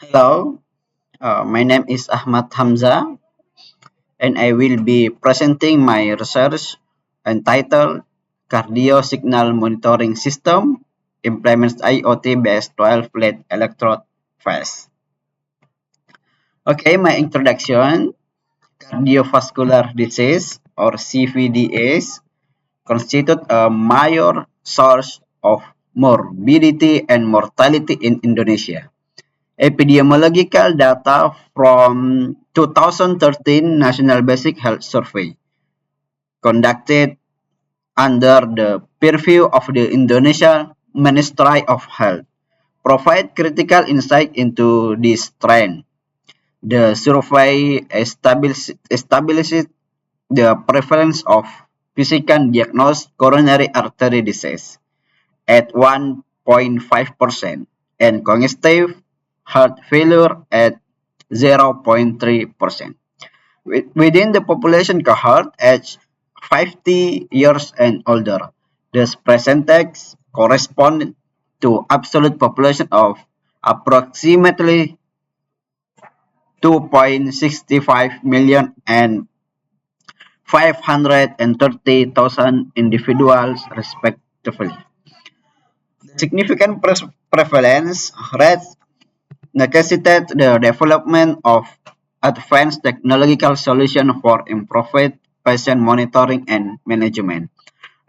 Hello, my name is Ahmad Hamza, and I will be presenting my research entitled Cardio Signal Monitoring System Implements IoT-based 12-plate electrode phase. Okay, my introduction. Cardiovascular disease or CVDs constitute a major source of morbidity and mortality in Indonesia. Epidemiological data from 2013 National Basic Health Survey conducted under the purview of the Indonesia Ministry of Health provide critical insight into this trend. The survey established the prevalence of physician diagnosed coronary artery disease at 1.5% and congestive heart failure at 0.3%. Within the population cohort aged 50 years and older, this percentage corresponds to absolute population of approximately 2.65 million and 530,000 individuals respectively. Significant prevalence rates necessitate the development of advanced technological solutions for improved patient monitoring and management.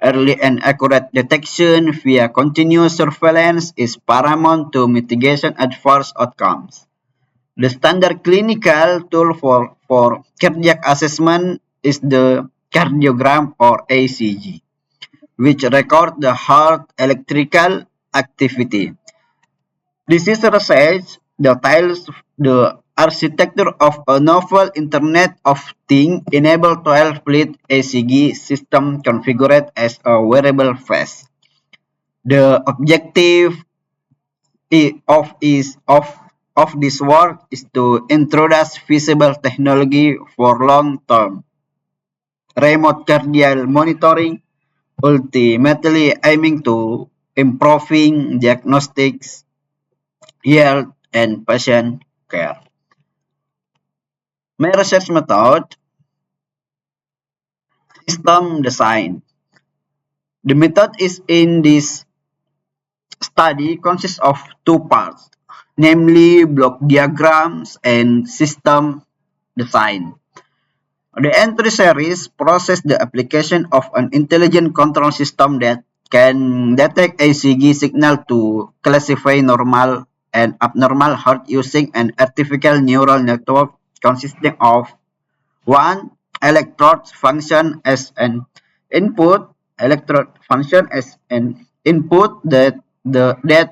Early and accurate detection via continuous surveillance is paramount to mitigation adverse outcomes. The standard clinical tool for cardiac assessment is the cardiogram or ACG, which records the heart electrical activity. This is research details the architecture of a novel Internet of Things enabled 12-plate ACG system configured as a wearable face. The objective of this work is to introduce feasible technology for long-term remote cardiac monitoring, ultimately aiming to improving diagnostics, health, and patient care. My research method, system design. The method is in this study consists of two parts, namely block diagrams and system design. The entry series process the application of an intelligent control system that can detect ACG signal to classify normal and abnormal heart using an artificial neural network consisting of one electrode function as an input, that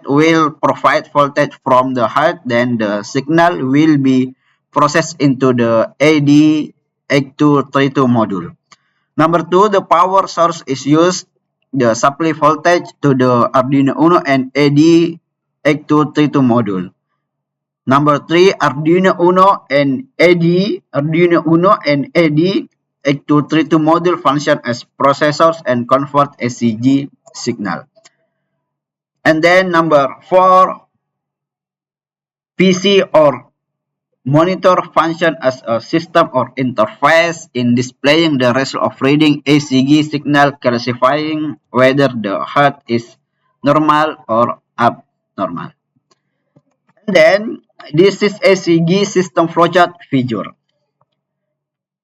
will provide voltage from the heart, then the signal will be processed into the AD8232 module. Number two, the power source is used, the supply voltage to the Arduino Uno and AD8232 module. Number three, Arduino Uno and AD8232 module function as processors and convert ACG signal. And then number four, PC or monitor function as a system or interface in displaying the result of reading ACG signal, classifying whether the heart is normal or abnormal. And then this is ACG system flowchart figure.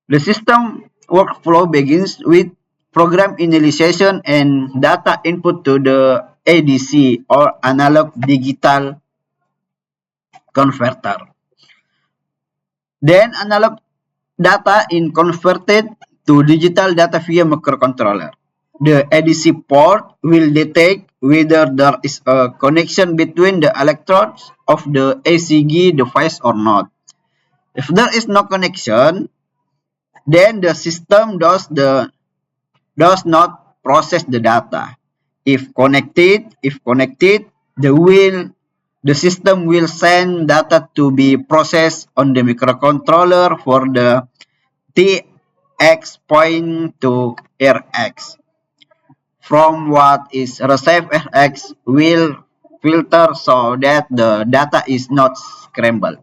The system workflow begins with program initialization and data input to the ADC or analog digital converter. Then analog data is converted to digital data via microcontroller. The ADC port will detect whether there is a connection between the electrodes of the ACG device or not. If there is no connection, then the system does not process the data. If connected, the system will send data to be processed on the microcontroller for the TX point to RX. From what is received, RX will filter so that the data is not scrambled.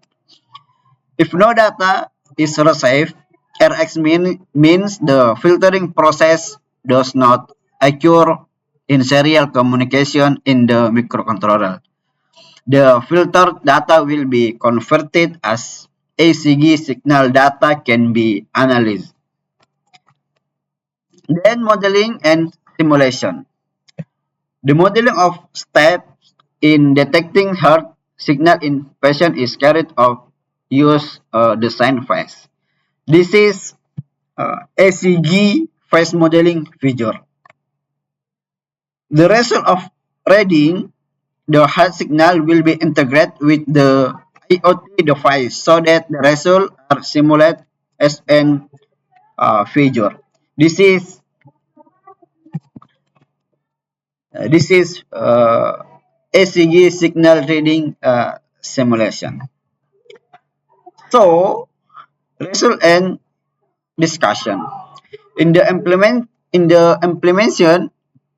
If no data is received, RX means the filtering process does not occur in serial communication in the microcontroller. The filtered data will be converted as ACG signal data can be analyzed. Then modeling and simulation. The modeling of steps in detecting heart signal in patient is carried out use design phase. This is ACG phase modeling figure. The result of reading the heart signal will be integrated with the IoT device so that the result are simulated as an figure. This is ACG signal reading simulation. So result and discussion in the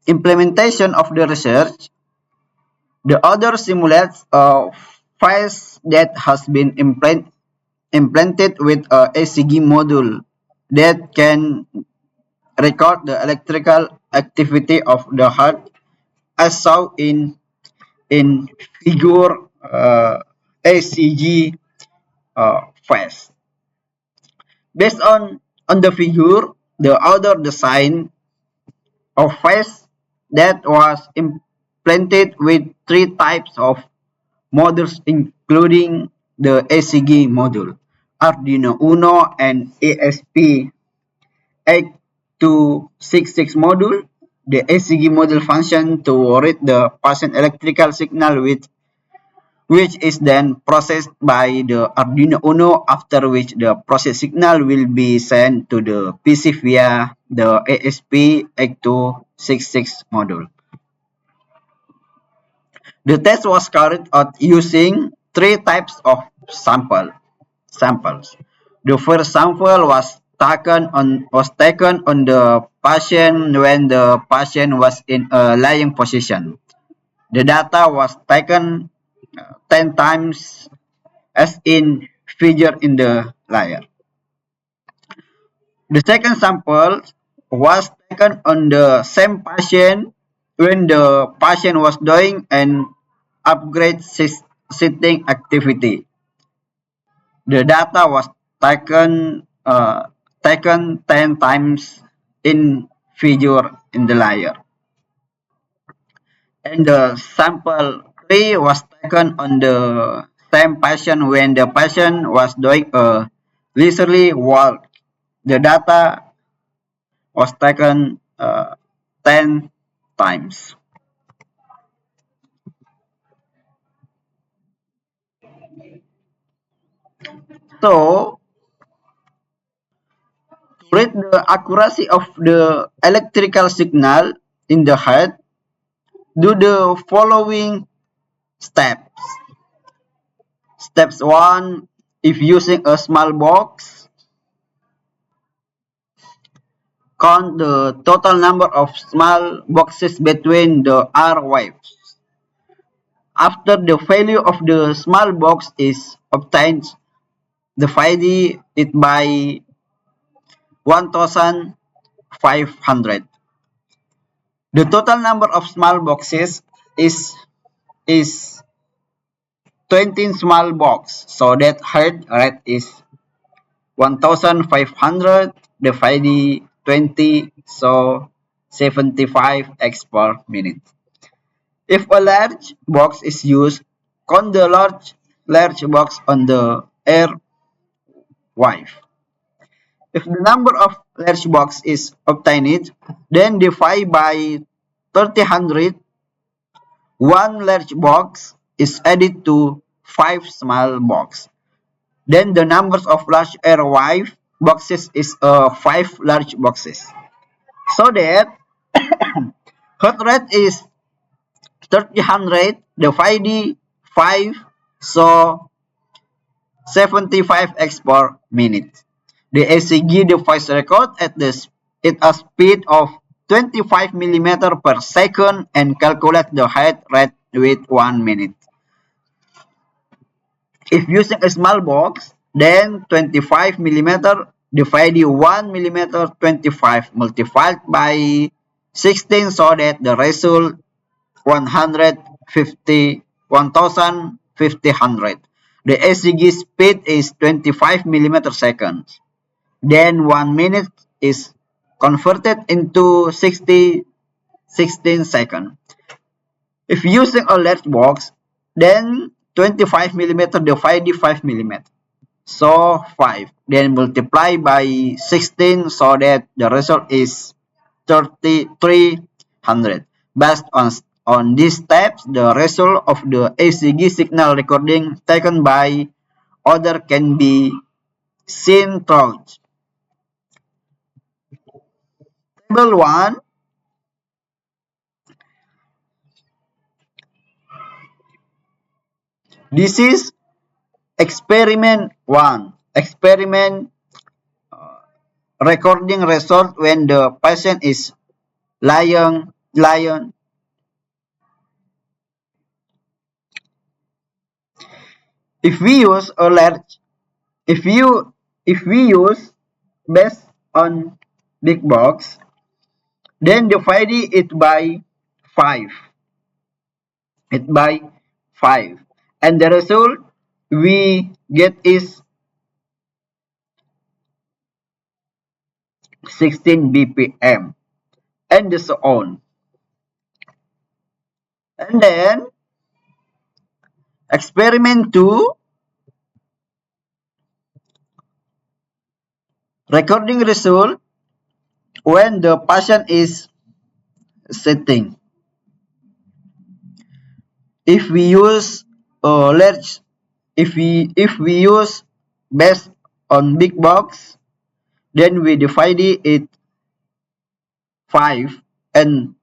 implementation of the research. The other simulates a phase that has been implanted with a ACG module that can record the electrical activity of the heart as shown in figure ACG phase. Based on the figure, the other design of phase that was implanted with three types of modules including the ACG module, Arduino Uno and ESP8266 module. The ACG module function to read the patient electrical signal which is then processed by the Arduino Uno, after which the process signal will be sent to the PC via the ESP8266 module. The test was carried out using three types of samples. The first sample was taken on the patient when the patient was in a lying position. The data was taken 10 times as in figure in the layer. The second sample was taken on the same patient when the patient was doing an upgrade sitting activity. The data was taken 10 times in figure in the layer. And the sample 3 was taken on the same patient when the patient was doing a leisurely walk. The data was taken 10 times. So, to read the accuracy of the electrical signal in the heart, do the following steps. Steps 1, if using a small box, count the total number of small boxes between the R waves. After the value of the small box is obtained, divide it by 1500. The total number of small boxes is 20 small box, so that heart rate is 1500 divided 20, so 75 x per minute. If a large box is used, count the large box on the air wave. If the number of large box is obtained, then divide by 3000. One large box is added to 5 small box. Then the numbers of large air wave boxes is 5 large boxes. So that heart rate is 3000 divided 5, so 75 x per minute. The ACG device record at a speed of 25 mm per second and calculate the heart rate with 1 minute. If using a small box, then 25 millimeter divided 1 millimeter 25 multiplied by 16 so that the result 150 1050 The SCG speed is 25 millimeter seconds. Then 1 minute is converted into 16 seconds. If using a large box, then 25 millimeter divided 5 millimeter. So 5. Then multiply by 16 so that the result is 3300. Based on these steps, the result of the ECG signal recording taken by other can be seen through Table 1. This is experiment 1. Experiment recording result when the patient is lying. If we use a large, if we use based on big box, then divide it by 5. It by 5. And the result we get is 16 BPM and so on. And then experiment 2, recording result when the patient is sitting. If we use large, if we use based on big box, then we divide it 5 and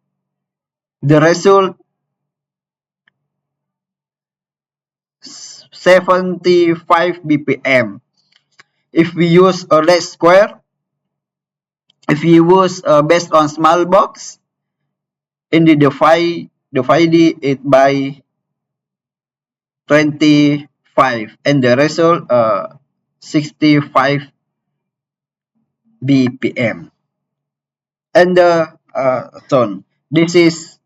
the result 75 BPM. If we use a less square, if we use based on small box, and the divide it by 25 and the result 65 BPM. And so this is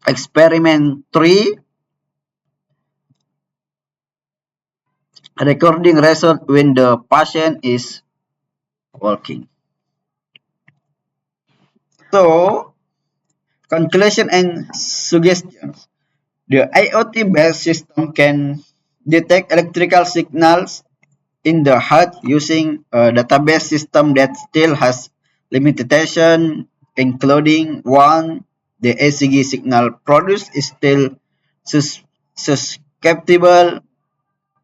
experiment 3, recording result when the patient is walking. So, conclusion and suggestions. The IoT-based system can detect electrical signals in the heart using a database system that still has limitation, including one, the ECG signal produced is still susceptible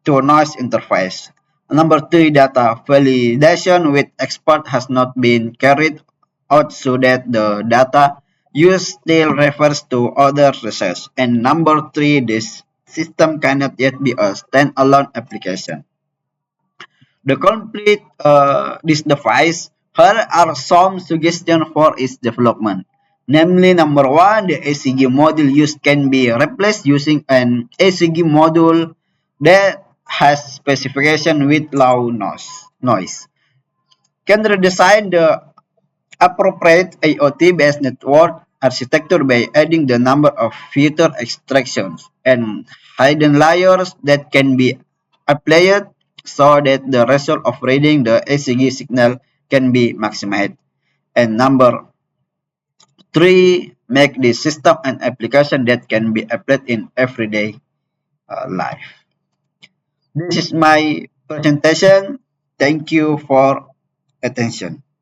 to noise interface. Number 3, data validation with expert has not been carried out so that the data used still refers to other research. And number 3, this system cannot yet be a standalone application. The complete this device, here are some suggestions for its development. Namely, number 1, the ECG module used can be replaced using an ECG module that has specification with low noise. Can redesign the appropriate IoT-based network architecture by adding the number of filter extractions and hidden layers that can be applied so that the result of reading the ECG signal can be maximized. And number 3, make the system an application that can be applied in everyday life. This is my presentation. Thank you for attention.